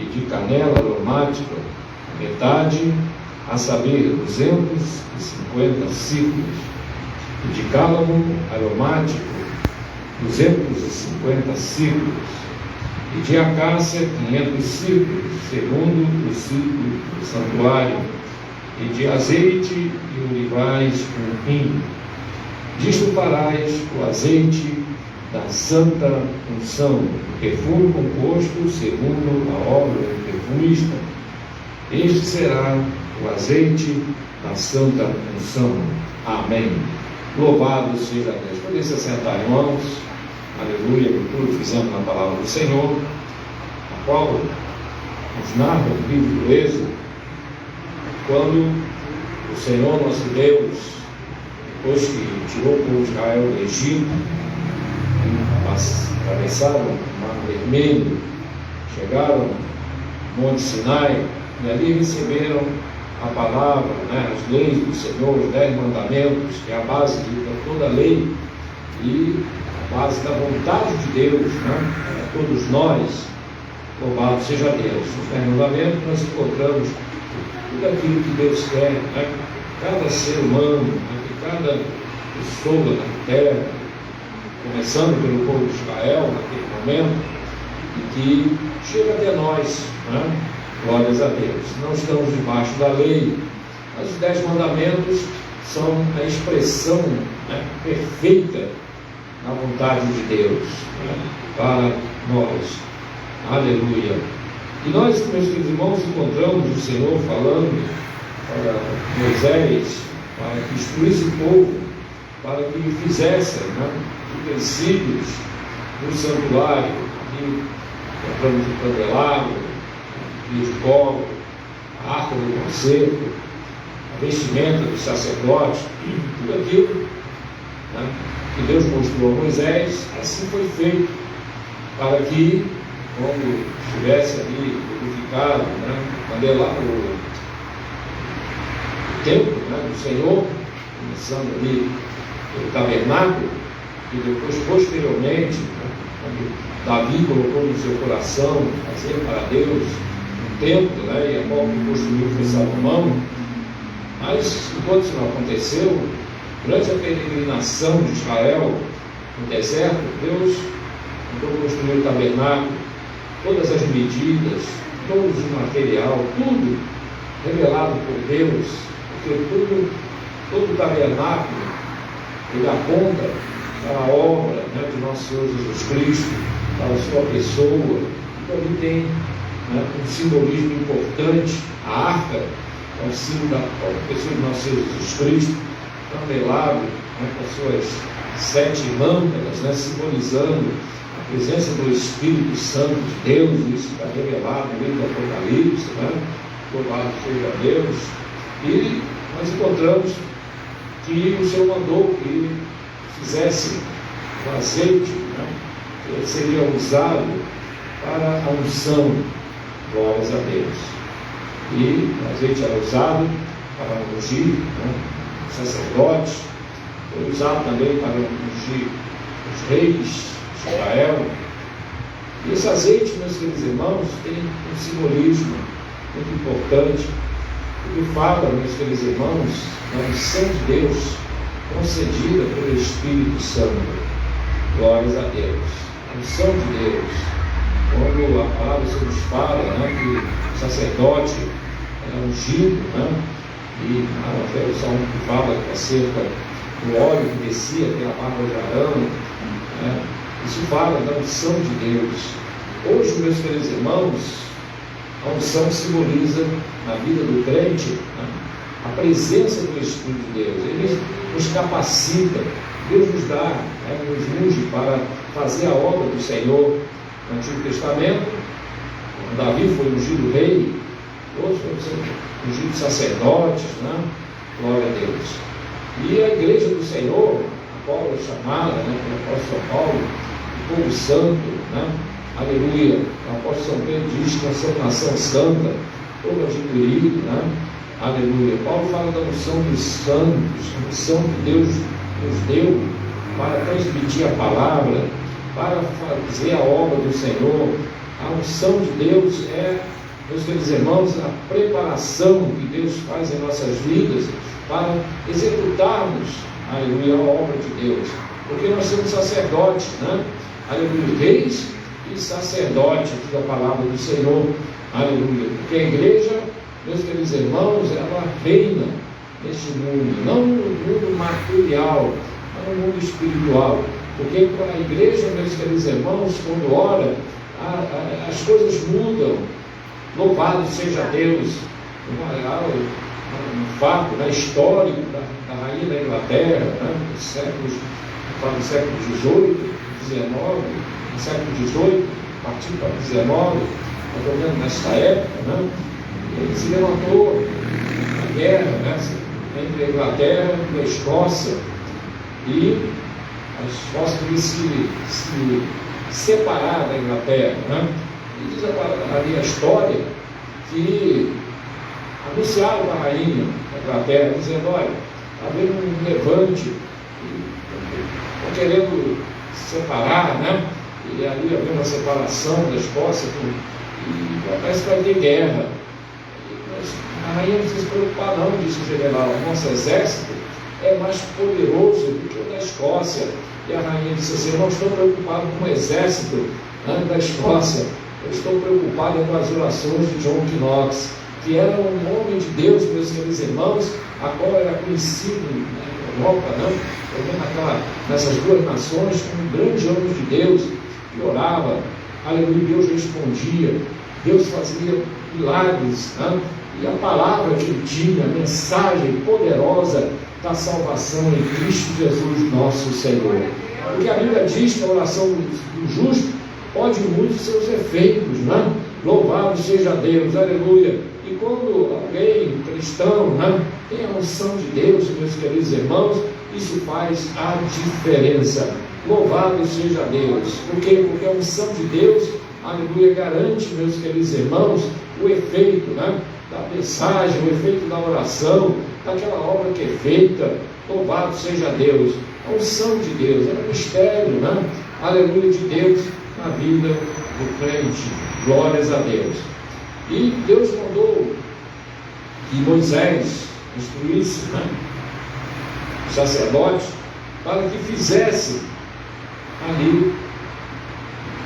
e de canela aromática, metade, a saber, 250 ciclos, e de cálamo aromático, 250 ciclos, e de acácia, 500 ciclos, segundo o ciclo do santuário, e de azeite e olivais um hin. Disto farás o azeite da santa unção, perfume composto segundo a obra do perfumista. Este será o azeite da santa unção. Amém. Louvado seja Deus. Podem se assentar, irmãos. Aleluia, tudo fizemos na palavra do Senhor, a qual nos narra o livro do Êxodo, quando o Senhor nosso Deus, depois que tirou o povo de Israel do Egito, atravessaram o Mar Vermelho, chegaram no Monte Sinai, e ali receberam a palavra, as leis do Senhor, os 10 mandamentos, que é a base de toda a lei e a base da vontade de Deus, para todos nós. Louvado seja Deus. Nos 10 mandamentos nós encontramos tudo aquilo que Deus quer, cada ser humano, cada pessoa na terra, começando pelo povo de Israel naquele momento, e que chega até nós, glórias a Deus. Não estamos debaixo da lei, mas os 10 mandamentos são a expressão perfeita da vontade de Deus para nós. Aleluia. E nós, meus queridos irmãos, encontramos o Senhor falando para Moisés, para que instruísse o povo, para que fizessem utensílios do santuário. Aqui encontramos o candelabro, o de colo, a arca do concerto, a vestimenta dos sacerdotes, tudo aquilo que Deus mostrou a Moisés, assim foi feito, para que, quando estivesse ali edificado, o templo do Senhor, começando ali pelo tabernáculo, e depois, posteriormente, quando Davi colocou no seu coração fazer para Deus um templo, e a qual que construiu foi Salomão. Mas, enquanto isso não aconteceu, durante a peregrinação de Israel no deserto, Deus mandou construir o tabernáculo, todas as medidas, todo o material, tudo revelado por Deus, porque todo o tabernáculo, ele aponta para a obra de nosso Senhor Jesus Cristo, para a sua pessoa. Então ali tem um simbolismo importante. A arca é um símbolo da pessoa de nosso Senhor Jesus Cristo, candelado com as suas 7 lâmpadas, simbolizando a presença do Espírito Santo de Deus. Isso está revelado no livro do Apocalipse, louvado seja Deus. E nós encontramos que o Senhor mandou que fizesse o azeite, que seria usado para a unção. Glórias a Deus. E o azeite era usado para ungir os sacerdotes, foi usado também para ungir os reis de Israel. E esse azeite, meus queridos irmãos, tem um simbolismo muito importante, porque fala, meus queridos irmãos, da unção de Deus concedida pelo Espírito Santo. Glórias a Deus. A unção de Deus. Quando a palavra nos fala que o sacerdote era ungido, e a tradução que fala acerca do óleo que descia pela barba de Arão, isso fala da unção de Deus. Hoje, meus queridos irmãos, a unção simboliza na vida do crente a presença do Espírito de Deus. Ele nos capacita, Deus nos dá, nos unge para fazer a obra do Senhor. No Antigo Testamento, Davi foi ungido rei, outros foram ungidos sacerdotes, glória a Deus. E a igreja do Senhor, a qual é chamada pelo apóstolo São Paulo, o povo santo, aleluia. O apóstolo São Pedro diz que nós somos nação santa, todo adquirido, aleluia. Paulo fala da unção dos santos, a unção que Deus nos deu para transmitir a palavra, para fazer a obra do Senhor, A unção de Deus é, meus queridos irmãos, a preparação que Deus faz em nossas vidas para executarmos, aleluia, a obra de Deus. Porque nós somos sacerdotes, né? Aleluia, reis e sacerdotes da palavra do Senhor, aleluia. Porque a igreja, meus queridos irmãos, ela reina neste mundo, não no mundo material, mas no mundo espiritual. Porque a igreja, meus queridos irmãos, quando ora, as coisas mudam. Louvado seja Deus. Um fato, né, histórico da rainha da Inglaterra, né, do século XVIII, XIX, no século XVIII, a partir do XIX, mais ou menos nesta época, né, ele se levantou a guerra, né, entre a Inglaterra e a Escócia, e a Escócia queria se separar da Inglaterra, né? E diz ali a história que anunciaram a rainha da Inglaterra, dizendo: olha, está havendo um levante, estão querendo se separar, né? E ali havia uma separação da Escócia, e parece que vai ter guerra. Mas a rainha não precisa se preocupar, não, disse o general. O nosso exército é mais poderoso do que o da Escócia. E a rainha disse assim: eu não estou preocupado com o exército, né, da Escócia, eu estou preocupado com as orações de John Knox, que era um homem de Deus, meus queridos irmãos, a qual era conhecido na Europa, nessas duas nações, como um grande homem de Deus, que orava, aleluia, Deus respondia, Deus fazia milagres, né? E a palavra que ele tinha, a mensagem poderosa da salvação em Cristo Jesus, nosso Senhor. Porque a Bíblia diz que a oração do justo pode muitos seus efeitos, né? Louvado seja Deus, aleluia. E quando alguém cristão, né, tem a unção de Deus, meus queridos irmãos, isso faz a diferença. Louvado seja Deus. Por quê? Porque a unção de Deus, aleluia, garante, meus queridos irmãos, o efeito, né, da mensagem, o efeito da oração, daquela obra que é feita. Louvado seja Deus. A unção de Deus, é um mistério, né? Aleluia, de Deus na vida do crente. Glórias a Deus. E Deus mandou que Moisés instruísse, né, os sacerdotes para que fizesse ali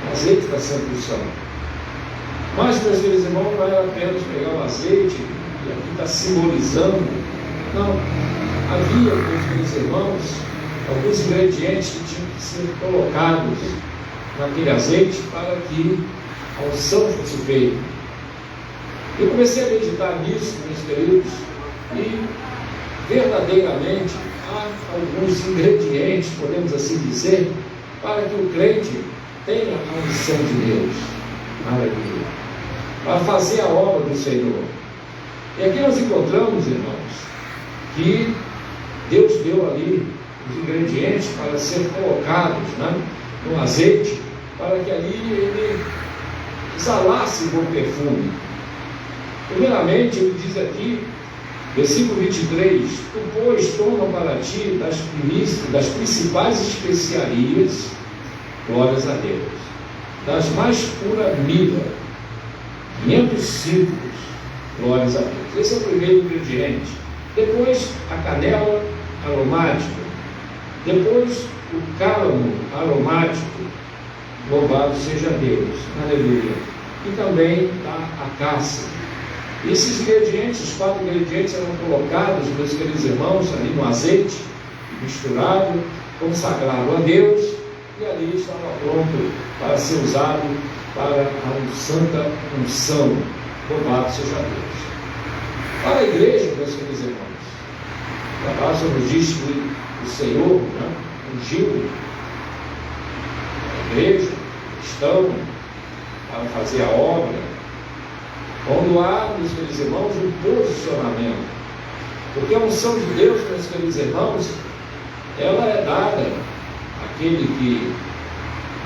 o azeite da Santa Unção. Mas, meus queridos irmãos, não era apenas pegar o azeite, e aqui está simbolizando. Não, havia, meus queridos irmãos, alguns ingredientes que tinham que ser colocados naquele azeite para que a unção fosse feita. Eu comecei a meditar nisso, meus queridos, e verdadeiramente há alguns ingredientes, podemos assim dizer, para que o crente tenha a unção de Deus. Aleluia. Para fazer a obra do Senhor. E aqui nós encontramos, irmãos, que Deus deu ali os ingredientes para serem colocados, né, no azeite, para que ali ele exalasse bom perfume. Primeiramente, ele diz aqui, versículo 23: tu, pois, toma para ti das principais especiarias, glórias a Deus, das mais pura mirra, 500 ciclos, glórias a Deus. Esse é o primeiro ingrediente. Depois, a canela aromática. Depois, o cálamo aromático, louvado seja Deus, aleluia. E também a caça. Esses ingredientes, os 4 ingredientes, eram colocados, meus queridos irmãos, ali no azeite, misturado, consagrado a Deus, e ali estava pronto para ser usado para a santa unção. Louvado seja Deus. Para a igreja, meus queridos irmãos, a palavra nos diz que o Senhor, né, ungiu a igreja, cristão, para fazer a obra. Quando há, meus queridos irmãos, um posicionamento. Porque a unção de Deus, meus queridos irmãos, ela é dada àquele que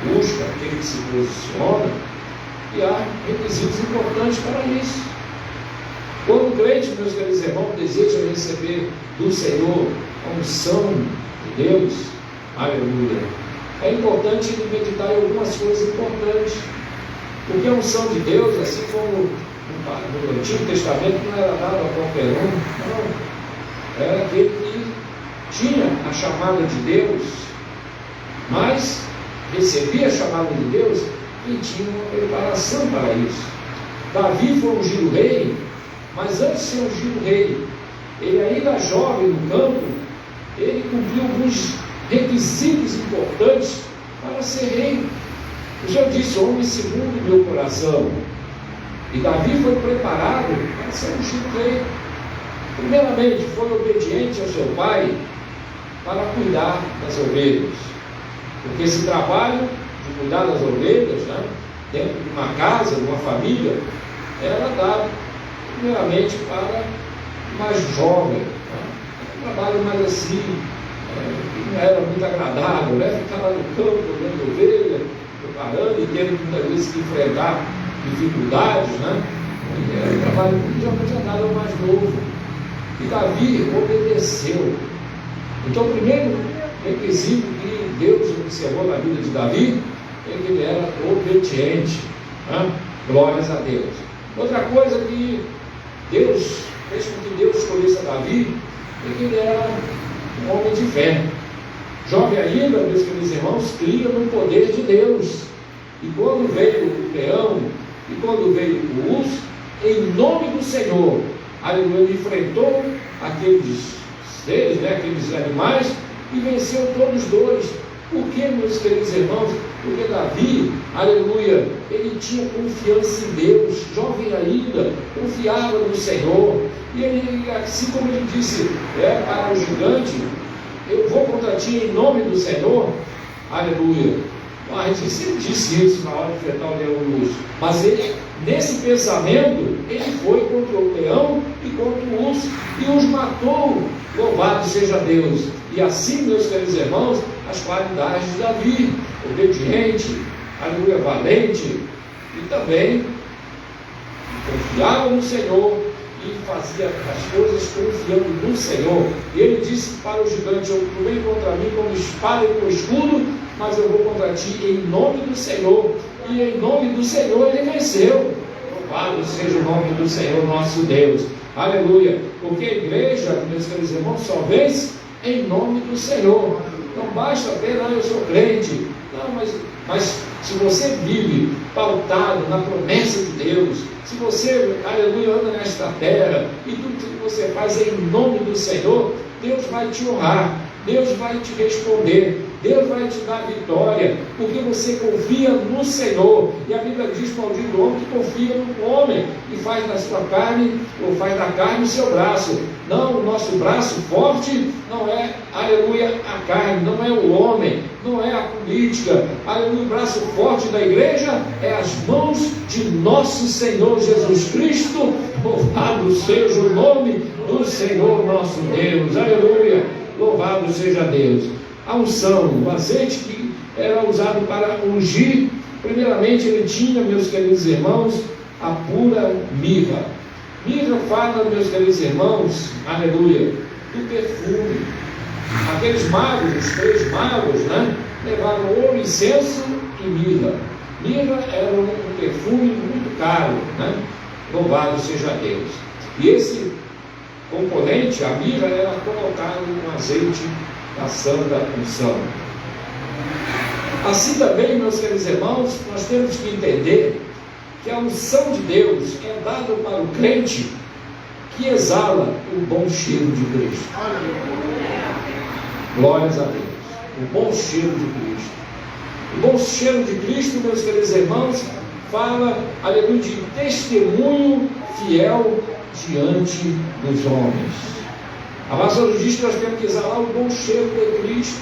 busca, àquele que se posiciona, e há requisitos importantes para isso. Quando o crente, meus queridos irmãos, deseja receber do Senhor a unção de Deus, aleluia, é importante ele meditar em algumas coisas importantes. Porque a unção de Deus, assim como no Antigo Testamento, não era dada a qualquer um, não. Era aquele que tinha a chamada de Deus, mas recebia a chamada de Deus e tinha uma preparação para isso. Davi foi ungido rei, mas antes de ser ungido rei, ele ainda jovem no campo, ele cumpriu alguns requisitos importantes para ser rei. O Senhor disse: homem segundo o meu coração. E Davi foi preparado para ser ungido rei. Primeiramente, foi obediente ao seu pai para cuidar das ovelhas. Porque esse trabalho de cuidar das ovelhas, né, dentro de uma casa, de uma família, era dado primeiramente para o mais jovem. Né? Um trabalho mais assim, que não era muito agradável, né? Ficar lá no campo, olhando ovelha, preparando e tendo muitas vezes que enfrentar dificuldades, né? Era um trabalho que geralmente era dado ao mais novo. E Davi obedeceu. Então, o primeiro requisito que Deus observou na vida de Davi é que ele era obediente. Né? Glórias a Deus. Outra coisa que Deus fez com que Deus escolhesse a Davi é que ele era um homem de fé. Jovem ainda, meus queridos irmãos, cria no poder de Deus. E quando veio o leão, e quando veio o urso, em nome do Senhor, aleluia, ele enfrentou aqueles seres, né, aqueles animais, e venceu todos dois. Por que, meus queridos irmãos? Porque Davi, aleluia, ele tinha confiança em Deus, jovem ainda, confiava no Senhor. E ele, assim como ele disse para o gigante: eu vou contra ti em nome do Senhor, aleluia. A gente sempre disse isso na hora de enfrentar o leão e o urso. Mas ele, nesse pensamento, ele foi contra o leão e contra o urso e os matou. Louvado seja Deus. E assim, meus queridos irmãos, as qualidades de Davi: obediente, aleluia, valente, e também confiava no Senhor e fazia as coisas confiando no Senhor. E ele disse para o gigante: tu vem contra mim com espada e com escudo, mas eu vou contra ti em nome do Senhor. E em nome do Senhor ele venceu. Louvado seja o nome do Senhor nosso Deus. Aleluia. Porque a igreja, meus queridos irmãos, só vence em nome do Senhor. Não basta apenas: eu sou crente. Não, mas se você vive pautado na promessa de Deus, se você, aleluia, anda nesta terra, e tudo que você faz é em nome do Senhor, Deus vai te honrar, Deus vai te responder, Deus vai te dar vitória, porque você confia no Senhor. E a Bíblia diz: maldito o homem que confia no homem e faz da sua carne, ou faz da carne o seu braço. Não, o nosso braço forte não é, aleluia, a carne, não é o homem, não é a política. Aleluia, o braço forte da igreja é as mãos de nosso Senhor Jesus Cristo. Louvado seja o nome do Senhor nosso Deus. Aleluia, louvado seja Deus. A unção, o azeite que era usado para ungir, primeiramente ele tinha, meus queridos irmãos, a pura mirra. Mirra fala, meus queridos irmãos, aleluia, do perfume. Aqueles magos, os 3 magos, né, levaram ouro, incenso e mirra. Mirra era um perfume muito caro, né? Louvado seja Deus. E esse componente, a mirra, era colocado no azeite da santa unção. Assim também, meus queridos irmãos, nós temos que entender que a unção de Deus é dada para o crente que exala o bom cheiro de Cristo. Glórias a Deus. O bom cheiro de Cristo. O bom cheiro de Cristo, meus queridos irmãos, fala, aleluia, de testemunho fiel diante dos homens. A palavra diz que nós temos que exalar o bom cheiro de Cristo.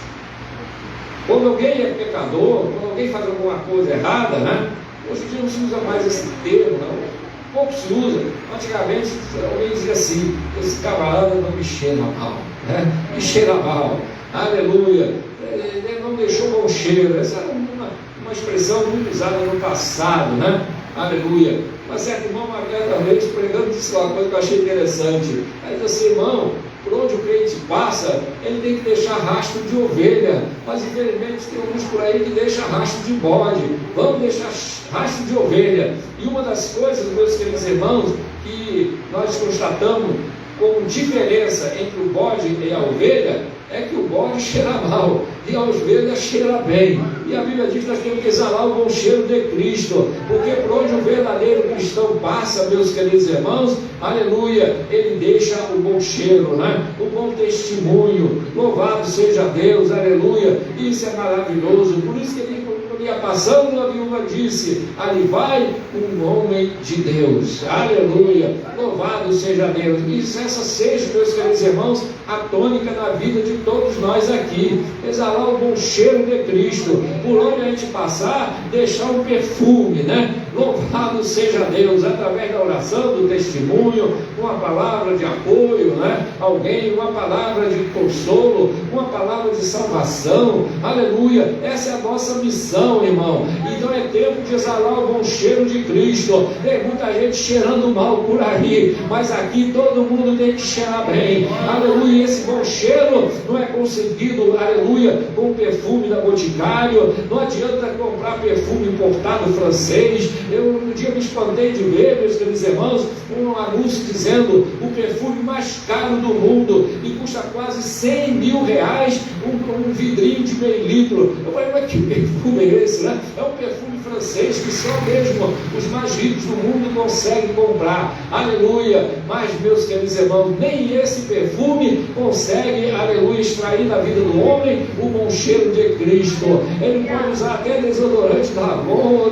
Quando alguém é pecador, quando alguém faz alguma coisa errada, né? Hoje em dia não se usa mais esse termo, não. Pouco se usa. Antigamente alguém dizia assim: esse camarada não me cheira mal, né? Me cheira mal. Aleluia. Ele não deixou bom cheiro. Essa era uma expressão muito usada no passado, né? Aleluia. Mas certo irmão, uma vez pregando, disse uma coisa que eu achei interessante. Aí disse assim: irmão, por onde onde o crente passa, ele tem que deixar rastro de ovelha, mas infelizmente tem alguns por aí que deixam rastro de bode. Vamos deixar rastro de ovelha. E uma das coisas, meus queridos irmãos, que nós constatamos como diferença entre o bode e a ovelha, é que o bode cheira mal e a ovelha cheira bem. E a Bíblia diz que nós temos que exalar o bom cheiro de Cristo, porque por onde o verdadeiro cristão passa, meus queridos irmãos, aleluia, ele deixa o bom cheiro, né? O bom testemunho. Louvado seja Deus, aleluia. Isso é maravilhoso. Por isso que ele ia passando, a viúva disse: ali vai um homem de Deus, aleluia, louvado seja Deus. E essa seja, meus queridos irmãos, a tônica da vida de todos nós aqui, exalar o bom cheiro de Cristo, por onde a gente passar, deixar um perfume, né? Louvado seja Deus, através da oração, do testemunho, uma palavra de apoio, né? Alguém, uma palavra de consolo, uma palavra de salvação, aleluia. Essa é a nossa missão, irmão. Então é tempo de exalar o bom cheiro de Cristo. Tem muita gente cheirando mal por aí, mas aqui todo mundo tem que cheirar bem, aleluia. Esse bom cheiro não é conseguido, aleluia, com perfume da Boticário. Não adianta comprar perfume importado francês. Eu um dia me espantei de ver, meus queridos irmãos, um anúncio dizendo o perfume mais caro do mundo e custa quase 100 mil reais, um vidrinho de meio litro. Eu falei, mas que perfume é esse, né? É um perfume francês que só mesmo os mais ricos do mundo conseguem comprar, aleluia. Mas, meus queridos irmãos, nem esse perfume consegue, aleluia, extrair da vida do homem o bom cheiro de Cristo. Ele pode usar até desodorante da Avon,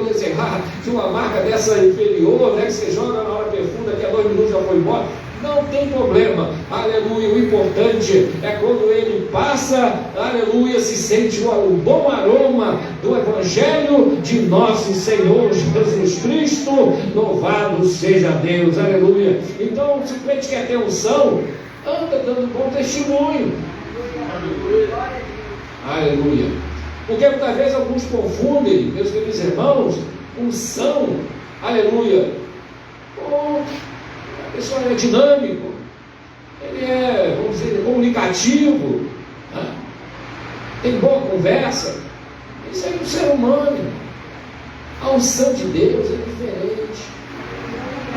de uma marca dessa inferior, né, que você joga na hora perfume, daqui a 2 minutos já foi embora. Não tem problema, aleluia. O importante é quando ele passa, aleluia, se sente o bom aroma do Evangelho de nosso Senhor Jesus Cristo. Louvado seja Deus, aleluia. Então, se o crente quer ter unção, anda dando bom testemunho, aleluia. Porque muitas vezes alguns confundem, meus queridos irmãos, unção, aleluia, a pessoa é dinâmico, ele é, vamos dizer, comunicativo, né? Tem boa conversa. Isso é um ser humano. A unção de Deus é diferente,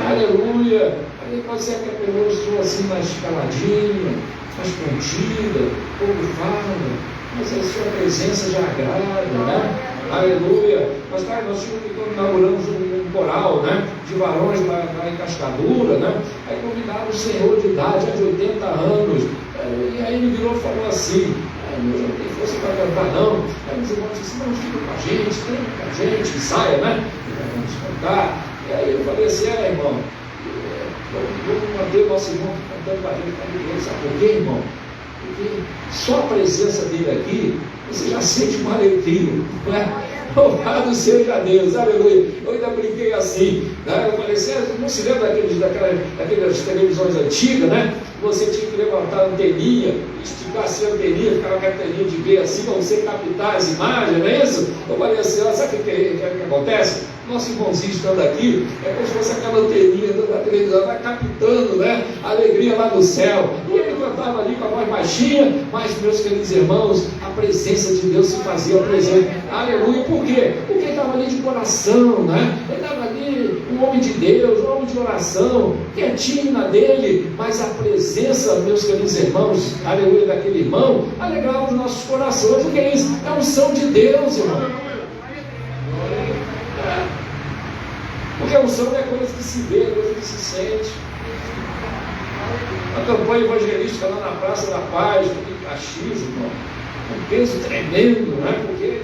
aleluia. Aí pode ser que a pessoa assim mais caladinha, mais contida, pouco fala, mas a sua presença já agrada, né? Aleluia. Mas cara, nós inauguramos um coral, né, de varões lá em Cascadura, né? Aí convidaram o senhor de idade, de 80 anos, e aí ele virou e falou assim: eu não tenho força para cantar não. Aí os irmãos disseram: não, fica com a gente, canta com a gente, ensaia, né? E vamos cantar. E aí eu falei assim: irmão, vamos manter o nosso irmão cantando com a gente, sabe por quê, irmão? Porque só a presença dele aqui, você já sente um arrepio, não é? Louvado seja Deus, aleluia. Eu ainda brinquei assim, né? Eu falei assim: não se lembra daquelas televisões antigas, né? Você tinha que levantar a anteninha, esticar assim a anteninha, ficava com a anteninha de ver assim, para você captar as imagens, não é isso? Eu falei assim: sabe o que acontece? Nosso irmãozinho estando aqui, é como se fosse aquela anteninha da televisão, vai captando, né, a alegria lá do céu. E ele cantava ali com a voz baixinha, mas, meus queridos irmãos, a presença de Deus se fazia presente. Aleluia. Por quê? Porque ele estava ali de coração, né? Ele estava ali, um homem de Deus, um homem de oração, quietinho na dele, mas a presença, meus queridos irmãos, aleluia, daquele irmão, alegrava os nossos corações. O que é isso? É a unção de Deus, irmão. Porque a unção não é coisa que se vê, é coisa que se sente. A campanha evangelística lá na Praça da Paz, em Caxias, irmão, um peso tremendo, né? Porque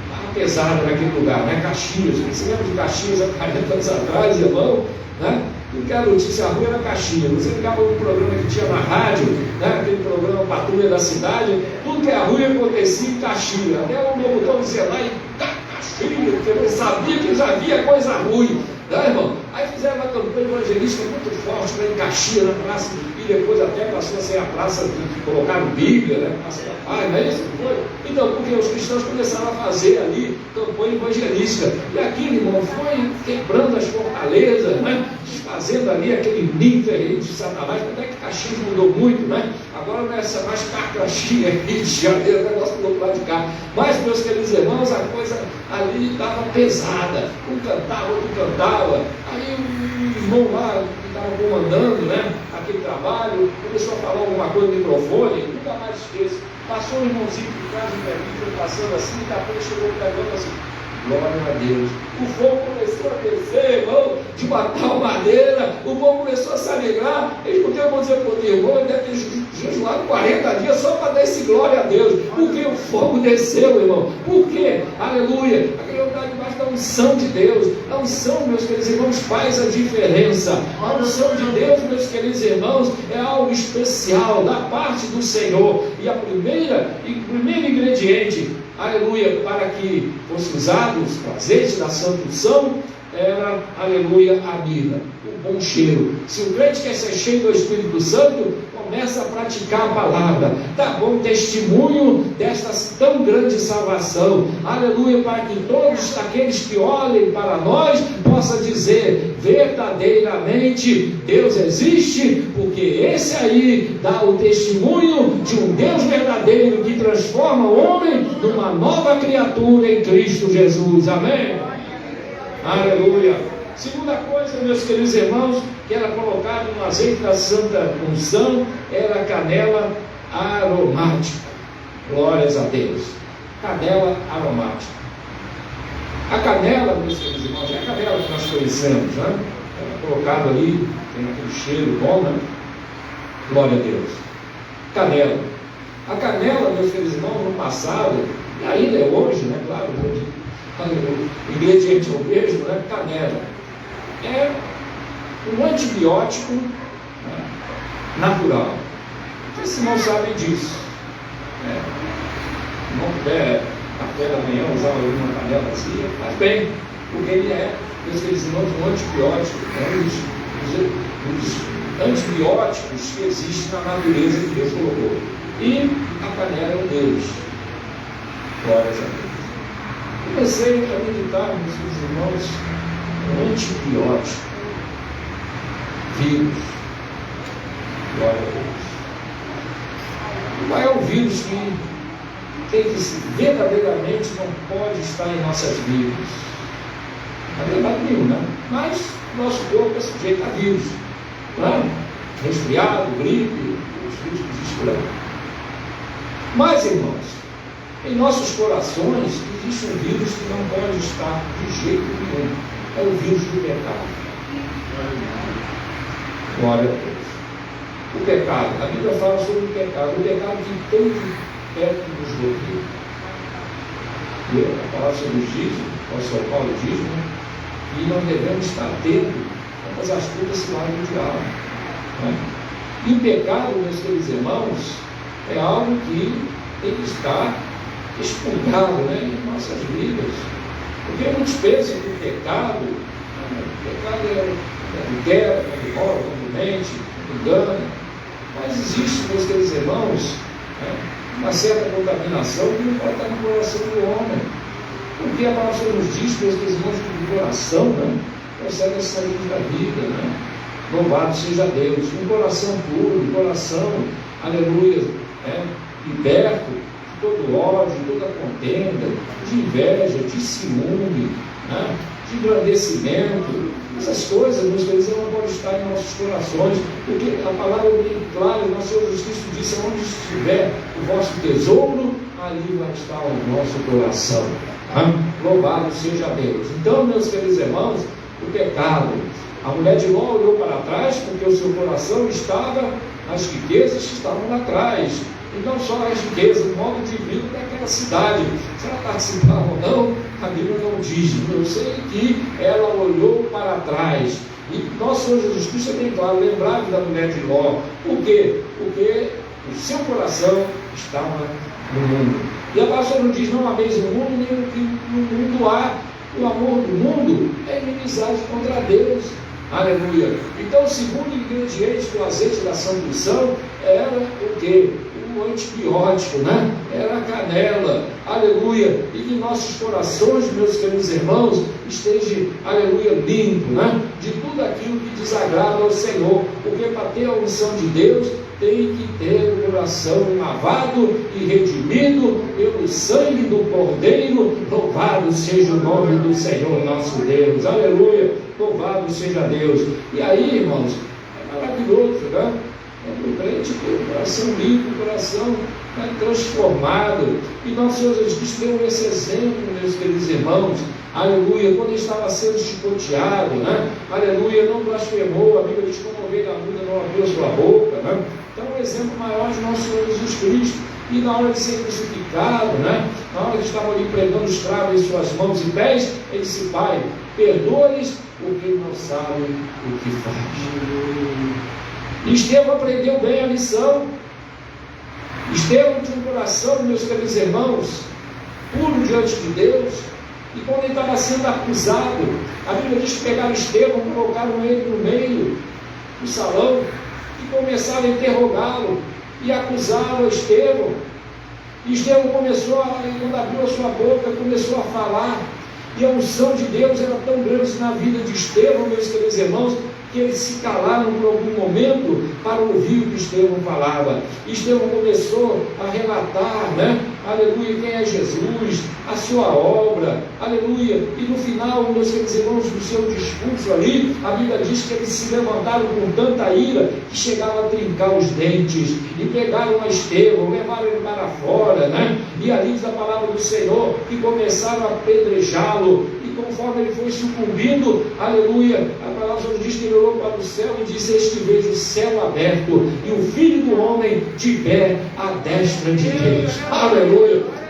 estava pesado naquele lugar, né? Caxias, você lembra de Caxias há 40 anos atrás, irmão? Né? Tudo que era notícia ruim era Caxias. Você ligava no programa que tinha na rádio, né? Aquele programa Patrulha da Cidade, tudo que era ruim acontecia em Caxias. Até o locutor dizia lá em Caxias, porque eu sabia que já havia coisa ruim, né, irmão? Aí fizeram uma campanha evangelística muito forte lá em Caxias, na praça, e depois até passou a ser a praça que colocaram Bíblia, né? Praça da Paz, não é isso? Não foi? Então, porque os cristãos começaram a fazer ali campanha evangelística. E aquilo, irmão, foi quebrando as fortalezas, né? Desfazendo ali aquele ninho de Satanás, até que Caxias mudou muito, né? Agora não é essa mais Caxias, Rio de Janeiro, o negócio mudou para lá de cá. Mas, meus queridos irmãos, a coisa ali estava pesada. Um cantava, outro cantava. Aí o irmão lá que estava comandando, né, aquele trabalho, começou a falar alguma coisa no microfone, nunca mais esqueço. Passou um irmãozinho de casa de foi passando assim, e depois chegou para ele assim: glória a Deus. O fogo começou a descer, irmão, de matar madeira, o povo começou a se alegrar. Eles não tem como dizer para o irmão, ele deve ter jejuado 40 dias só para dar esse glória a Deus. Porque o fogo desceu, irmão. Por quê? Aleluia. Aquele lugar debaixo da unção de Deus. A unção, meus queridos irmãos, faz a diferença. A unção de Deus, meus queridos irmãos, é algo especial da parte do Senhor. E o primeiro ingrediente, aleluia, para que fosse usado o azeite da santa unção, era, aleluia, a mirra, o bom cheiro. Se o crente quer ser cheio do Espírito Santo, começa a praticar a palavra, dá bom testemunho desta tão grande salvação, aleluia, para que todos aqueles que olhem para nós possam dizer verdadeiramente: Deus existe, porque esse aí dá o testemunho de um Deus verdadeiro que transforma o homem numa nova criatura em Cristo Jesus. Amém? Aleluia. Segunda coisa, meus queridos irmãos, que era colocado no azeite da santa unção, era a canela aromática. Glórias a Deus. Canela aromática. A canela, meus queridos irmãos, é a canela que nós conhecemos, né? Era colocado ali, tem aquele cheiro bom, né? Glória a Deus. Canela. A canela, meus queridos irmãos, no passado, e ainda é hoje, né? Claro, hoje, o ingrediente é o mesmo, né? Canela. É um antibiótico, né, natural. Vocês não sabem disso. Não puder café da manhã usar uma canela vazia, faz bem, porque ele é, meus queridos irmãos, um antibiótico. É os antibióticos que existem na natureza que Deus colocou. E a canela é um deles. Glórias a Deus. Comecei a meditar, meus queridos irmãos, um antibiótico, vírus. Glória a Deus. Qual é o vírus que verdadeiramente não pode estar em nossas vidas? Na verdade, nenhum, né? Mas nosso corpo é sujeito a vírus, né? Resfriado, gripe, os vírus que existem por aí. Mas, irmãos, em nossos corações existe um vírus que não pode estar de jeito nenhum. É o vírus do pecado. Glória a Deus. O pecado. A Bíblia fala sobre o pecado. O pecado que tão de perto nos bloqueia. E a palavra sobre os diz, o apóstolo Paulo diz, né, que nós devemos estar atentos às astutas ciladas do diabo. Né? E o pecado, meus queridos irmãos, é algo que tem que estar expurgado, né, em nossas vidas. Porque muitos pensam que o pecado é adultério, quando rouba, quando mente, engana. Mas existe, meus queridos irmãos, uma certa contaminação que não pode estar no coração do homem. Porque a palavra nos diz, meus queridos irmãos, que do coração, né, procede a sair da vida, né? Louvado seja Deus. Um coração puro, um coração, aleluia, liberto de todo ódio, de toda contenda, de inveja, de ciúme, né, de engrandecimento. Essas coisas, meus queridos, não podem estar em nossos corações, porque a palavra é bem clara, o nosso Senhor Jesus Cristo disse: onde estiver o vosso tesouro, ali vai estar o nosso coração. Louvado seja Deus. Então, meus queridos irmãos, o pecado. A mulher de Ló olhou para trás porque o seu coração estava nas riquezas que estavam lá atrás. E não só as riquezas, o modo de vida daquela cidade. Se ela participava ou não, a Bíblia não diz. Eu sei que ela olhou para trás. E nosso Senhor Jesus Cristo é bem claro, lembrado da mulher de Ló. Por quê? Porque o seu coração estava no mundo. E a palavra não diz: não ameis o mundo, nem o que no mundo há. O amor do mundo é inimizade contra Deus. Aleluia. Então, o segundo ingrediente do azeite da sanduição era o quê? O antibiótico, né? Era a canela. Aleluia. E que nossos corações, meus queridos irmãos, esteja, aleluia, limpo, né? De tudo aquilo que desagrada ao Senhor. Porque para ter a unção de Deus, tem que ter o coração lavado e redimido pelo sangue do Cordeiro. Louvado seja o nome do Senhor nosso Deus. Aleluia. Louvado seja Deus. E aí, irmãos, é maravilhoso, né? O crente tem o coração limpo, o coração transformado. E nosso Senhor Jesus deu esse exemplo, meus queridos irmãos. Aleluia, quando ele estava sendo chicoteado, né? Aleluia, não blasfemou. A Bíblia diz: como ovelha muda, não abriu a sua boca, né? Então, o exemplo maior de nosso Senhor Jesus Cristo. E na hora de ser crucificado, né? Na hora que estavam ali pregando os cravos em suas mãos e pés, ele disse: Pai, perdoa-lhes, porque não sabem o que faz. Estevão aprendeu bem a lição. Estevão tinha um coração, meus queridos irmãos, puro diante de Deus. E quando ele estava sendo acusado, a Bíblia diz que pegaram Estevão, colocaram ele no meio do salão e começaram a interrogá-lo e acusá-lo a Estevão. E Estevão quando abriu a sua boca, começou a falar. E a unção de Deus era tão grande na vida de Estevão, meus queridos irmãos, que eles se calaram por algum momento para ouvir o que Estevão falava. Estevão começou a relatar, né? Aleluia, quem é Jesus, a sua obra, aleluia. E no final, meus queridos irmãos, do seu discurso ali, a Bíblia diz que eles se levantaram com tanta ira que chegavam a trincar os dentes e pegaram a Estevão, levaram ele para fora, né? E ali diz a palavra do Senhor que começaram a apedrejá-lo. E conforme ele foi sucumbindo, aleluia, a palavra do Senhor diz que ele olhou para o céu e disse: eis que vejo o céu aberto e o Filho do Homem de pé à destra de Deus. Aleluia.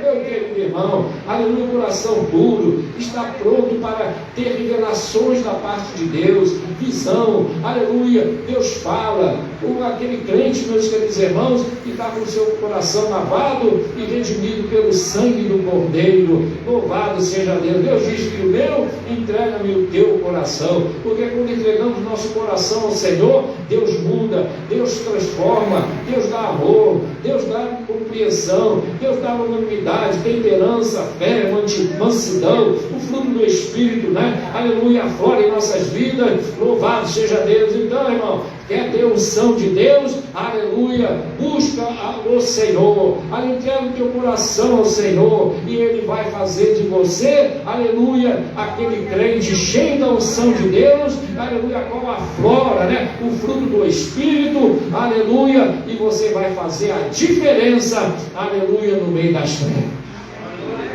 Meu querido irmão, aleluia, coração puro, está pronto para ter revelações da parte de Deus, visão, aleluia. Deus fala com aquele crente, meus queridos irmãos, que está com o seu coração lavado e redimido pelo sangue do Cordeiro. Louvado seja Deus. Deus diz: que o meu, entrega-me o teu coração, porque quando entregamos nosso coração ao Senhor, Deus muda, Deus transforma, Deus dá amor, Deus dá compreensão, Deus dá longanimidade, temperança, fé, mansidão, o fruto do Espírito, né? Aleluia, aflora em nossas vidas. Louvado seja Deus. Então, irmão, quer ter unção de Deus? Aleluia, busca o Senhor, entrega o teu coração ao Senhor, e Ele vai fazer de você, aleluia, aquele crente cheio da unção de Deus, aleluia, como aflora, né? O fruto do Espírito, aleluia, e você vai fazer a diferença, aleluia, no meio das trevas.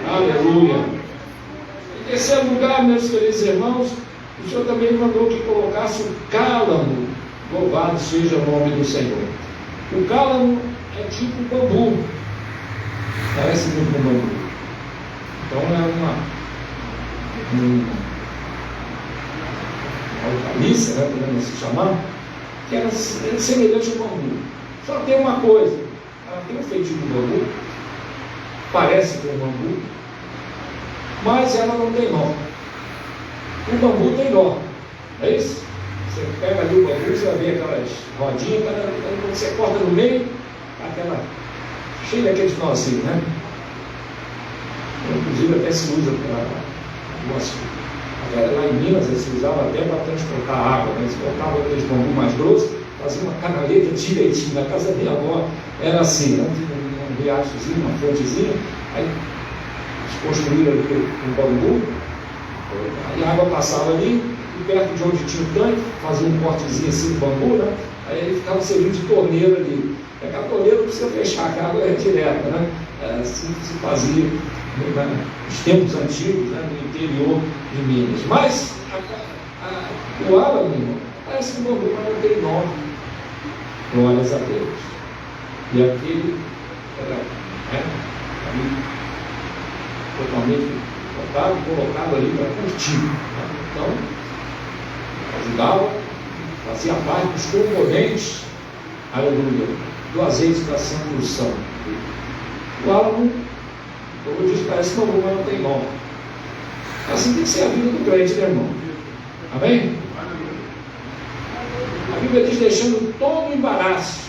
Aleluia. Em terceiro lugar, meus queridos irmãos, o Senhor também mandou que colocasse o cálamo. Louvado seja o nome do Senhor. O cálamo é tipo bambu, parece muito com bambu. Então é uma hortaliça, né, podemos chamar, que é semelhante ao bambu. Só tem uma coisa: ela tem um feitio do bambu, parece com o bambu, mas ela não tem nó. O bambu tem nó, é isso? Você pega ali o bambu, você vai ver aquelas rodinhas, quando você corta no meio, aquela cheia daqueles nozinhos, né? Inclusive até se usa lá em Minas, se usava até para transportar água, né? Eles cortavam aqueles bambu mais grossos, faziam uma canaleta direitinho. Na casa da minha avó era assim, né? Um riachozinho, uma fontezinha, aí eles construíram um bambu, aí a água passava ali, e perto de onde tinha o tanque, fazia um cortezinho assim de bambu, né? Aí ele ficava servindo de torneira ali. E aquela torneira não precisa fechar, a água é direta, né? Assim se fazia nos tempos antigos, né? No interior de Minas. Mas o álamo, irmão, parece que o bambu não tem nome. Glórias a Deus. E aquele era ali, totalmente cortado, colocado ali para curtir, né? Então, ajudava, fazia parte dos componentes, aleluia, do azeite da sanduição. O álamo, como eu disse, parece que o bambu não tem nome. Assim tem que ser a vida do crente, né, irmão? Amém? Bíblia diz deixando todo o embaraço,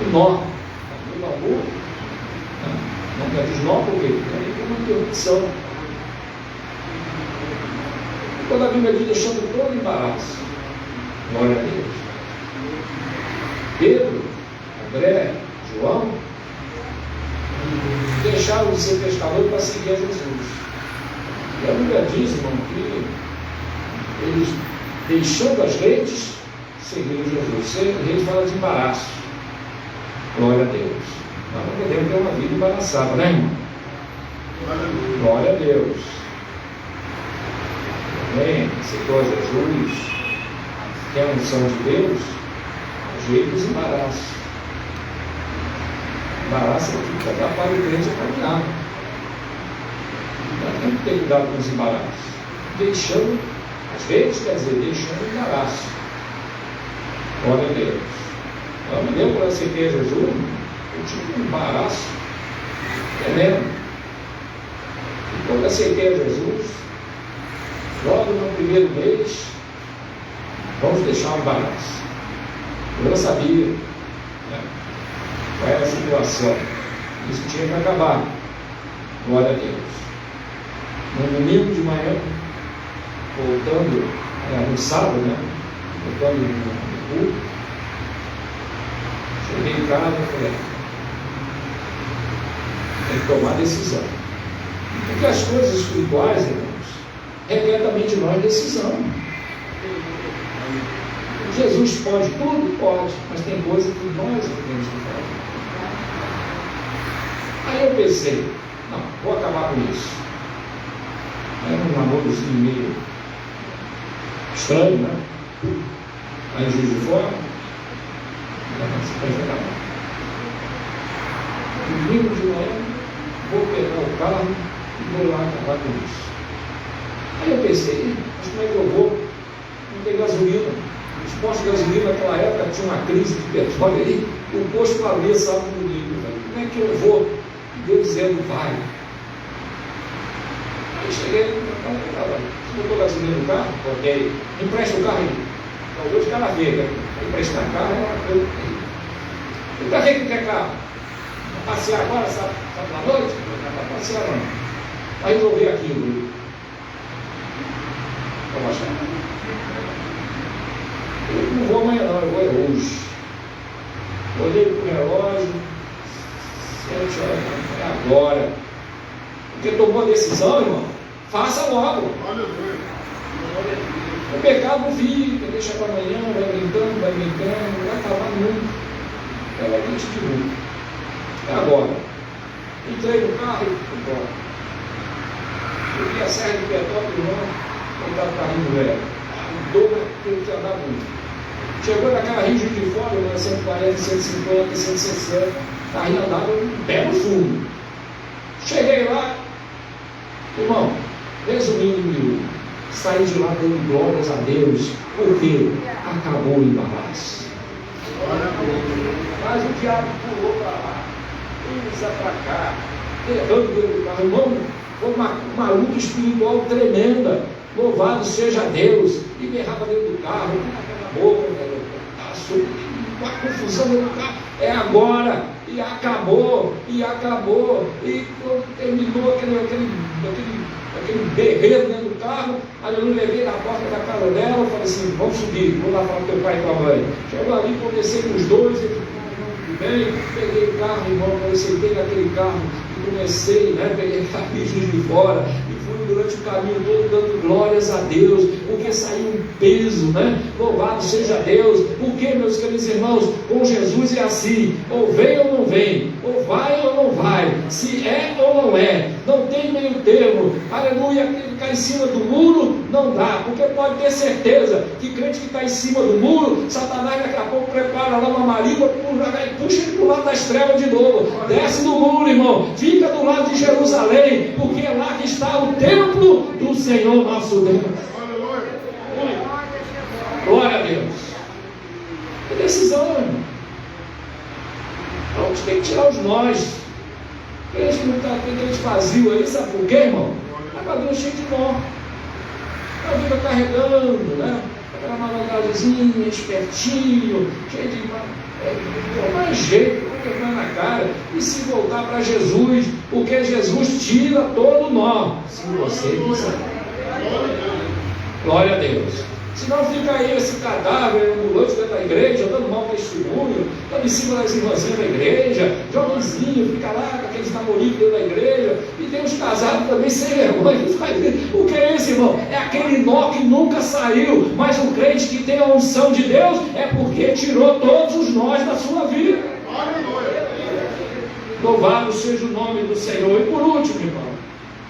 o nó, o amor. Não diz nó porque é uma interrupção. Quando a Bíblia diz deixando todo o embaraço, glória a Deus. Pedro, André, João, deixaram de ser pescadores para seguir a Jesus. E a Bíblia diz, irmão, que eles, deixando as redes, seguiram Jesus. A gente fala de embaraço. Glória a Deus. Nós não podemos ter uma vida embaraçada, né, irmão? Glória a Deus. Amém? Aceitou a Jesus, que é a unção de Deus, ajeita os embaraços. Embaraço é o que atrapalha o crente a caminhar. Nós temos que ter cuidado com os embaraços. Deixando, às vezes, quer dizer, deixando o embaraço. Glória a Deus. Eu me lembro quando eu aceitei a Jesus, eu tive um embaraço tremendo. E quando eu aceitei a Jesus, logo no primeiro mês, vamos deixar o embaraço. Eu não sabia, né, qual era a situação. Isso tinha que acabar. Glória a Deus. No domingo de manhã, voltando, no sábado, né? Voltando no culto, cheguei em casa e falei, tem que tomar decisão. Porque as coisas espirituais, irmãos, requer também de nós decisão. Jesus pode tudo? Pode, mas tem coisa que nós temos que fazer. Aí eu pensei, não, vou acabar com isso. Era um namorozinho meio estranho, né? Aí Juiz de Fora, você pode acabar. Domingo de manhã, vou pegar o carro e vou lá acabar com isso. Aí eu pensei, mas como é que eu vou? Não tem gasolina. Os postos de gasolina naquela época tinha uma crise de petróleo aí, o posto abria sábado e domingo. Como é que eu vou? Deus dizendo, vai. Aí cheguei, você botou gasolina no carro? Ok. Empresta o carro aí. Talvez o cara veja, emprestar carro é uma coisa. E para que quer carro? Para passear agora, sabe na noite? Não para passear não. Aí resolver aquilo. Vamos achar. Eu não vou amanhã não, eu vou hoje. Olhei para o relógio, 7 horas, é agora. Porque tomou a decisão, irmão, faça logo. O pecado fica, deixa para amanhã, vai brincando, não vai acabar nunca. Ela é 20 de nunca. É agora. Entrei no carro e fui embora. Eu vi a Serra de Petrópolis, irmão, coitado do carrinho velho. O dobro teve que andar muito. Chegou naquela rinha de fora, 140, 150, 160, a rinha andava um pé no fundo. Cheguei lá, irmão, resumindo o miúdo, saí de lá dando glórias a Deus, porque acabou o embaraço. Mas o diabo pulou para lá, pisa para cá, errando dentro do carro, irmão, foi uma luta espiritual tremenda. Louvado seja Deus, e berrava dentro do carro, na boca, uma confusão dentro do carro, é agora, e acabou, e quando terminou aquele berreiro dentro do carro, aleluia, levei na porta da casa dela, falei assim, vamos subir, vou lá falar com teu pai e tua mãe. Chegou ali, conversei com os dois, tudo bem, peguei o carro, irmão, eu sentei naquele carro, e comecei, né, peguei caminhos de fora, durante o caminho todo dando glórias a Deus, porque saiu um peso, né? Louvado seja Deus. Porque, meus queridos irmãos, com Jesus é assim, ou vem ou não vem, ou vai ou não vai, se é ou não é, não tem meio termo. Aleluia. Aquele que está em cima do muro não dá, porque pode ter certeza que crente que está em cima do muro, Satanás daqui a pouco prepara lá uma marimba, puxa ele para o lado das trevas de novo, desce do muro, irmão, fica do lado de Jerusalém, porque é lá que está o templo do Senhor nosso Deus. Glória a Deus. É decisão, irmão. Então, a gente tem que tirar os nós. Crente que não está, tem crente vazio aí, sabe por quê, irmão? A cabeça cheia de nó. A vida carregando, né? Aquela qualidadezinha, espertinho, cheio de mais jeito, vai na cara, e se voltar para Jesus, porque Jesus tira todo nó, se você quiser. Glória a Deus. Senão fica aí esse cadáver ambulante dentro da igreja, dando mau testemunho, dando em cima das irmãzinhas da igreja, jovenzinho, fica lá com aqueles namorinhos dentro da igreja, e tem uns casados também sem vergonha. O que é esse, irmão? É aquele nó que nunca saiu, mas o crente que tem a unção de Deus é porque tirou todos os nós da sua vida. Louvado seja o nome do Senhor. E por último, irmão,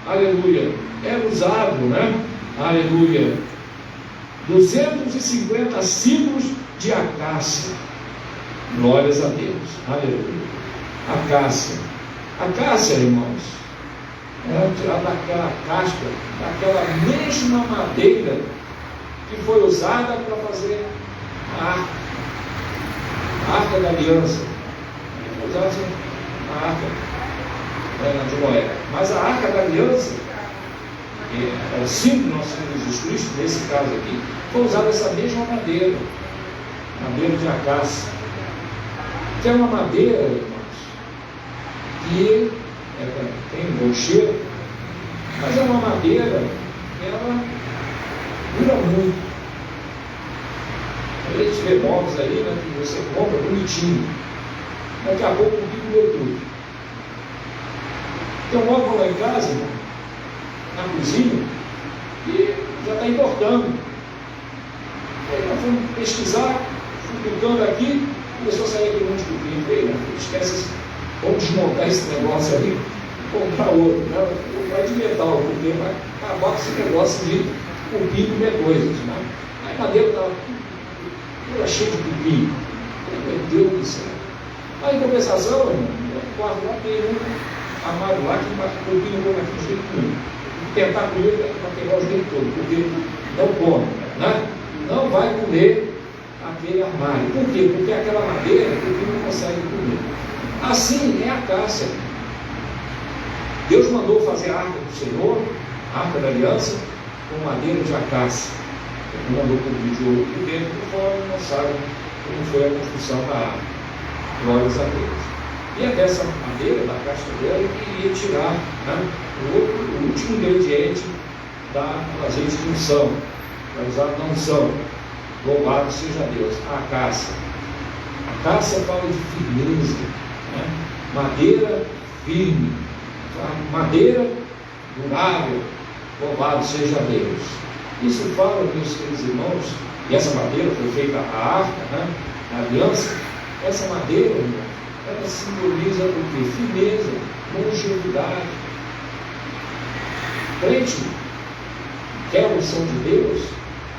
aleluia, é usado, né? Aleluia, 250 ciclos de acácia. Glórias a Deus. Aleluia. Acácia. Acácia, irmãos, é tirada daquela casca, daquela mesma madeira que foi usada para fazer a arca da aliança. Foi usada a arca de Noé. Mas a arca da aliança, que é o símbolo do nosso Senhor Jesus Cristo, nesse caso aqui, foi usada essa mesma madeira, madeira de acácia, que é uma madeira, irmãos, que tem um bom cheiro, mas é uma madeira que ela dura muito. A gente vê móveis aí, né, que você compra bonitinho, daqui a pouco o bico deu tudo. Tem um móvel lá em casa, irmão, na cozinha, e já está importando. Aí nós fomos pesquisar, fui pintando aqui, começou a sair aquele monte de pinto. Aí, né? Esquece, vamos desmontar esse negócio aí, comprar outro, né? Vai de metal, porque vai acabar com esse negócio de cupim e comer coisas, né? Aí a madeira estava toda cheia de cupim. Meu Deus do céu. Aí em compensação, irmão, no quarto lá tem um armário lá que o cupim não come aqui de jeito nenhum. Tentar comer para pegar os dentes todos, porque não come, né? Não vai comer aquele armário. Por quê? Porque aquela madeira que não consegue comer. Assim é a acácia. Deus mandou fazer a arca do Senhor, a arca da aliança, com madeira de acácia. Ele mandou cobrir de ouro por dentro, por fora, não sabe como foi a construção da arca. Glórias a Deus. E é dessa madeira, da casca dela, que ia tirar, né, o último ingrediente do azeite de unção, para usar na unção. Louvado seja Deus. A acácia. A acácia fala de firmeza, né? Madeira firme, madeira durável. Louvado seja Deus. Isso fala, meus queridos irmãos, e essa madeira foi feita a arca, né, a aliança. Essa madeira, irmão, ela simboliza o quê? Firmeza, longevidade. Crente, quer a unção de Deus,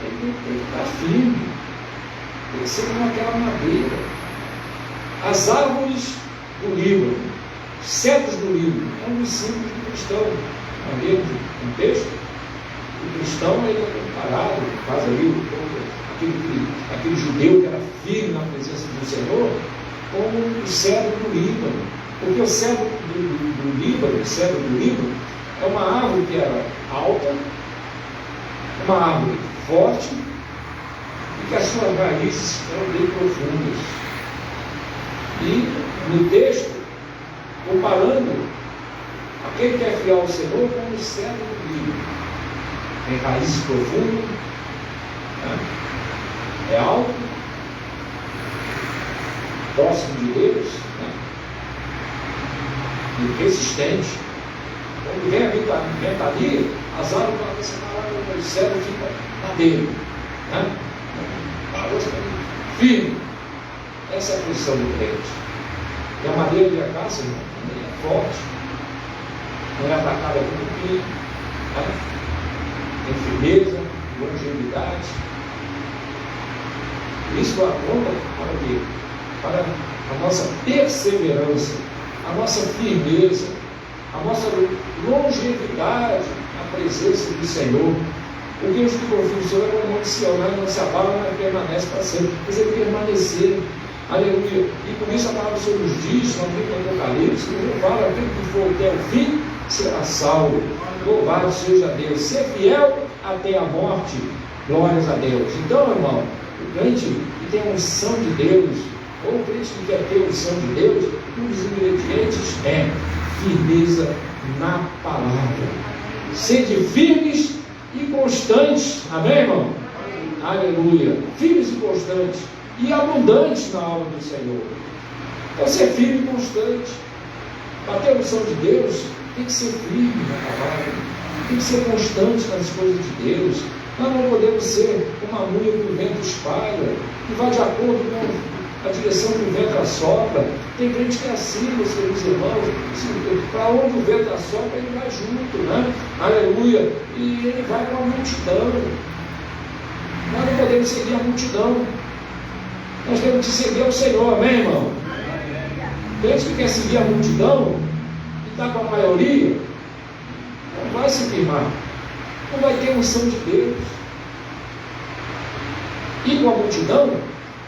tem que estar firme, tem que ser como aquela madeira. As árvores do Líbano, os cedros do Líbano, é um símbolo do cristão. No mesmo contexto, o cristão ele é comparado, faz ali aquele judeu que era firme na presença do Senhor, como o cedro do Líbano. Porque o cedro do Líbano, é uma árvore que era alta, uma árvore forte, e que as suas raízes eram bem profundas. E no texto, comparando aquele que é fiel ao Senhor com o cedro do Líbano. Tem raízes profundas, né? É alto, próximo de Deus, né? E resistente. Quando vem a ventania, as árvores para você parar no céu fica madeira, né? Firme. Essa é a posição do crente. E a madeira de acácia também é forte, não é atacada por cupim, né? Tem firmeza, longevidade. Isso aponta para quê? Para a nossa perseverança, a nossa firmeza, a nossa longevidade na presença do Senhor. Porque os que confiam no Senhor é um monte de Sião, não se abala, mas permanece para sempre. Mas ele permanecer. Aleluia. E por isso a palavra do Senhor nos diz, no livro do Apocalipse, que ele fala: aquele que for até o fim será salvo. Louvado seja Deus. Ser fiel até a morte. Glórias a Deus. Então, irmão, O crente que tem a unção de Deus, ou o crente que quer ter a unção de Deus, um dos ingredientes é firmeza na palavra. Sede firmes e constantes. Amém, irmão? Aleluia. Firmes e constantes. E abundantes na obra do Senhor. Então, ser firme e constante. Para ter a unção de Deus, tem que ser firme na palavra. Tem que ser constante nas coisas de Deus. Nós não podemos ser uma mulher que o vento espalha, que vai de acordo com a direção que o vento assopra. Tem crente que é assim, meus queridos irmãos, para onde o vento assopra, ele vai junto, né? Aleluia. E ele vai com a multidão. Nós não podemos seguir a multidão. Nós temos que seguir ao Senhor, amém, irmão? Crente que quer seguir a multidão, e está com a maioria, não vai se firmar. Não vai ter unção de Deus. E com a multidão,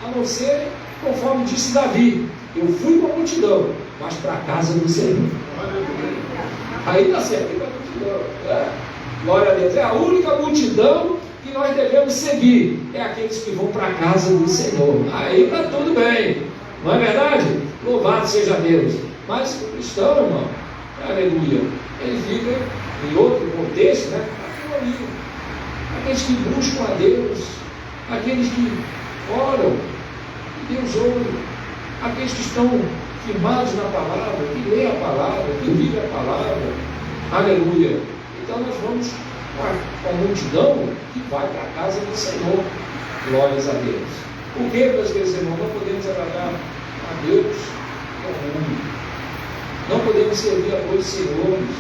a não ser, conforme disse Davi, eu fui com a multidão, mas para a casa do Senhor. Aí está certo, com a multidão. Glória a Deus. É a única multidão que nós devemos seguir. É aqueles que vão para a casa do Senhor. Aí está tudo bem. Não é verdade? Louvado seja Deus. Mas o cristão, irmão, aleluia, ele fica em outro contexto, né? Aqueles que buscam a Deus, aqueles que oram, que Deus ouve, aqueles que estão firmados na palavra, que lêem a palavra, que vivem a palavra, aleluia. Então nós vamos com a multidão que vai para a casa do Senhor, glórias a Deus. Por que, meus queridos irmãos, não podemos agradar a Deus com o mundo? Não podemos servir a dois senhores.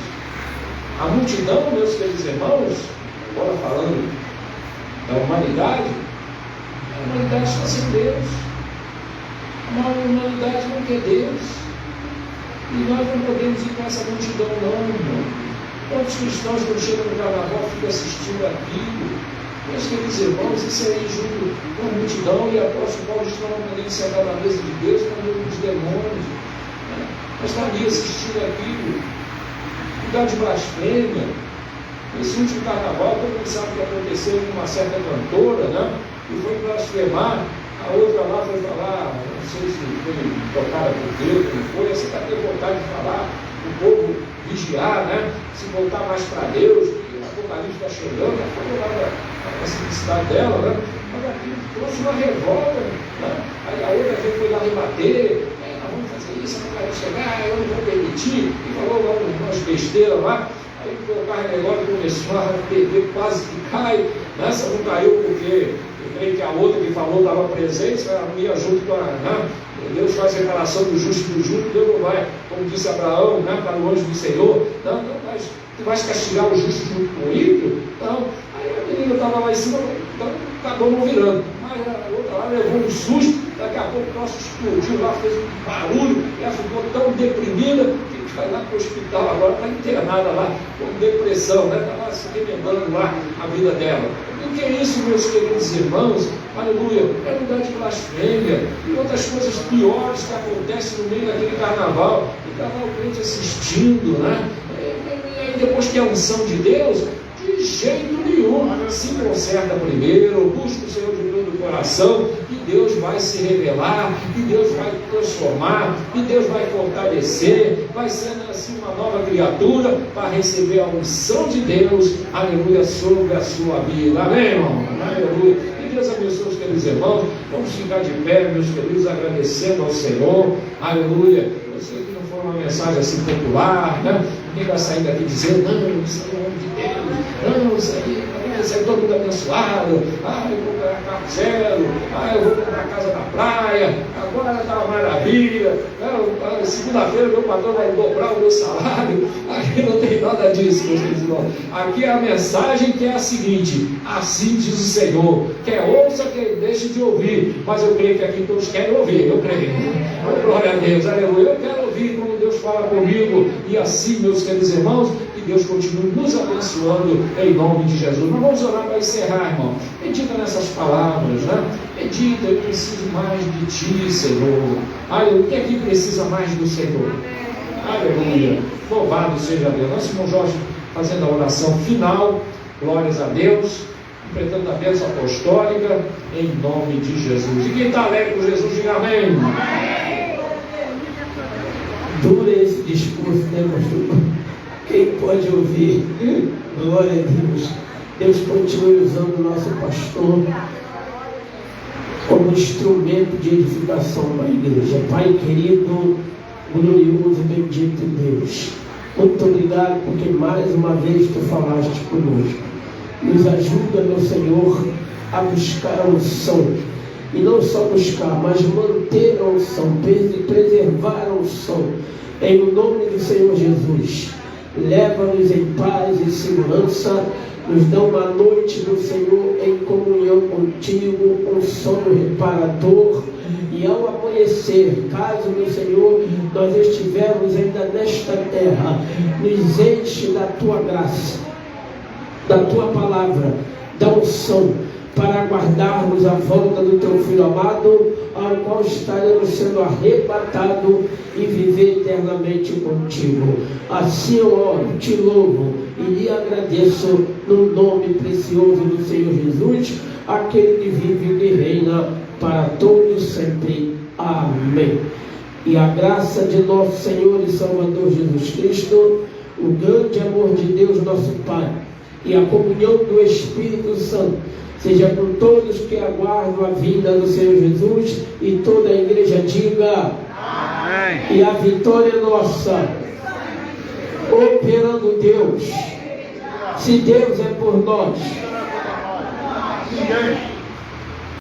A multidão, meus queridos irmãos, agora falando da humanidade, a humanidade está sem Deus. A humanidade não quer Deus. E nós não podemos ir com essa multidão, não, irmão. Quantos cristãos, quando chegam no carnaval, ficam assistindo aquilo? Meus queridos irmãos, isso aí junto com a multidão, e o apóstolo Paulo diz que não podemos sentar na mesa de Deus com o dos demônios. Nós estamos ali assistindo aquilo. Cuidado de blasfêmia. Esse último carnaval, todo mundo sabe o que aconteceu com uma certa cantora, né? E foi blasfemar, a outra lá foi falar, não sei se foi tocada por Deus, não foi, você está tendo vontade de falar, o povo vigiar, né? Se voltar mais para Deus, que o Apocalipse está chegando, ela foi lá na simplicidade dela, né? Mas aqui trouxe uma revolta, né? Aí a outra vez foi lá rebater, vamos fazer isso, não vai chegar, eu não vou permitir, e falou lá umas besteiras lá. Aí o carro negócio começou a perder, quase que cai. Nessa não caiu porque eu creio que a outra que falou estava presente, ela não ia junto com a. Né? Deus faz separação do justo do justo, Deus não vai, como disse Abraão, né, para o anjo do Senhor, não, mas tu vais castigar o justo junto com o ímpio? Não. Aí a menina estava lá em cima, então acabou não virando. Mas a outra lá levou um susto, daqui a pouco o troço explodiu lá, fez um barulho, e ela ficou tão deprimida que vai lá para o hospital agora, está internada lá com depressão, né? Está lá se remembrando lá a vida dela. O que é isso, meus queridos irmãos? Aleluia, é lugar de blasfêmia e outras coisas piores que acontecem no meio daquele carnaval. E está lá o crente assistindo, né? E aí depois que a unção de Deus, de jeito nenhum, se conserta primeiro, busca o Senhor de todo o coração, e Deus vai se revelar, e Deus vai transformar, e Deus vai fortalecer, vai sendo assim uma nova criatura para receber a unção de Deus, aleluia, sobre a sua vida. Amém, irmão? Aleluia. E Deus abençoe os queridos irmãos. Vamos ficar de pé, meus queridos, agradecendo ao Senhor, aleluia. Eu sei que não foi uma mensagem assim popular, né? Ninguém vai sair daqui dizendo, não, isso é o nome de Deus, não, isso aí todo mundo abençoado, eu vou ganhar carro zero, eu vou comprar casa na praia, agora está uma maravilha, segunda-feira meu patrão vai dobrar o meu salário. Aqui não tem nada disso, meus queridos irmãos. Aqui é a mensagem que é a seguinte: assim diz o Senhor, quer ouça, quer deixe de ouvir, mas eu creio que aqui todos querem ouvir, eu creio. Glória a Deus, aleluia. Eu quero ouvir como Deus fala comigo, e assim, meus queridos irmãos, que Deus continue nos abençoando em nome de Jesus. Nós vamos orar para encerrar, irmão. Medita nessas palavras, né? Medita, eu preciso mais de Ti, Senhor. Aleluia. O que é que precisa mais do Senhor? Aleluia. Louvado seja Deus. Nosso irmão Jorge fazendo a oração final. Glórias a Deus. completando a bênção apostólica, em nome de Jesus. E quem está alegre com Jesus, diga amém. Duro esse discurso, né, pastor? Quem pode ouvir? Glória a Deus. Deus continue usando o nosso pastor como instrumento de edificação para a igreja. Pai querido, glorioso e bendito Deus, muito obrigado porque mais uma vez tu falaste conosco. Nos ajuda, meu Senhor, a buscar a unção. E não só buscar, mas manter a unção, preservar a unção. Em nome do Senhor Jesus, leva-nos em paz e segurança. Nos dá uma noite do Senhor em comunhão contigo, um sono reparador. E ao amanhecer, caso, meu Senhor, nós estivermos ainda nesta terra, nos enche da tua graça, da tua palavra, da unção, para aguardarmos a volta do teu Filho amado, ao qual estaremos sendo arrebatados e viver eternamente contigo. Assim eu oro, te louvo e lhe agradeço no nome precioso do Senhor Jesus, aquele que vive e reina para todos sempre. Amém. E a graça de nosso Senhor e Salvador Jesus Cristo, o grande amor de Deus nosso Pai e a comunhão do Espírito Santo seja com todos que aguardam a vinda do Senhor Jesus, e toda a igreja diga amém. E a vitória é nossa, operando Deus. Se Deus é por nós,